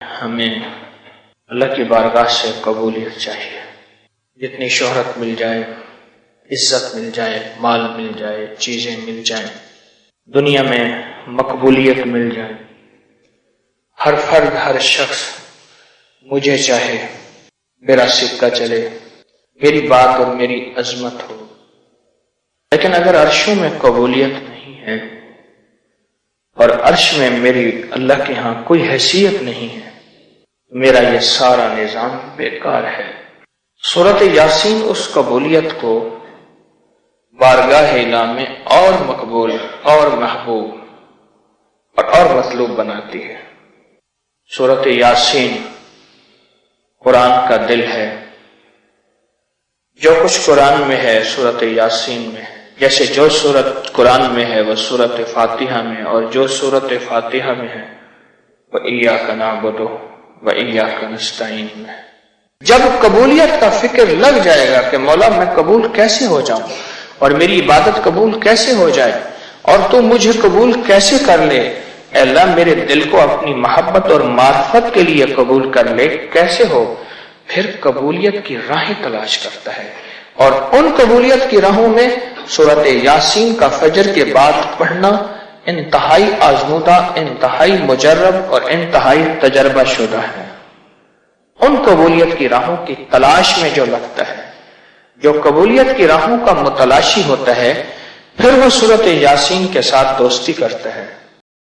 ہمیں اللہ کی بارگاہ سے قبولیت چاہیے. جتنی شہرت مل جائے، عزت مل جائے، مال مل جائے، چیزیں مل جائیں، دنیا میں مقبولیت مل جائے، ہر فرد، ہر شخص مجھے چاہے، میرا سکہ چلے، میری بات اور میری عظمت ہو، لیکن اگر عرشوں میں قبولیت نہیں ہے اور عرش میں میری اللہ کے ہاں کوئی حیثیت نہیں ہے، میرا یہ سارا نظام بیکار ہے. سورۃ یاسین اس قبولیت کو بارگاہ الہ میں اور مقبول اور محبوب اور مطلوب بناتی ہے. سورۃ یاسین قرآن کا دل ہے. جو کچھ قرآن میں ہے سورۃ یاسین میں ہے. جیسے جو سورت قرآن میں ہے وہ سورۃ فاتحہ میں، اور جو سورۃ فاتحہ میں ہے وہ ایاک نعبد و ایاک نستعین میں. جب قبولیت کا فکر لگ جائے گا کہ مولا میں قبول کیسے ہو جاؤں اور میری عبادت قبول کیسے ہو جائے اور تو مجھے قبول کیسے کر لے، اے اللہ میرے دل کو اپنی محبت اور معرفت کے لیے قبول کر لے، کیسے ہو، پھر قبولیت کی راہیں تلاش کرتا ہے. اور ان قبولیت کی راہوں میں سورۃ یاسین کا فجر کے بعد پڑھنا انتہائی آزمودہ، انتہائی مجرب اور انتہائی تجربہ شدہ ہے. ان قبولیت کی راہوں کی تلاش میں جو لگتا ہے، جو قبولیت کی راہوں کا متلاشی ہوتا ہے، پھر وہ سورۃ یاسین کے ساتھ دوستی کرتا ہے.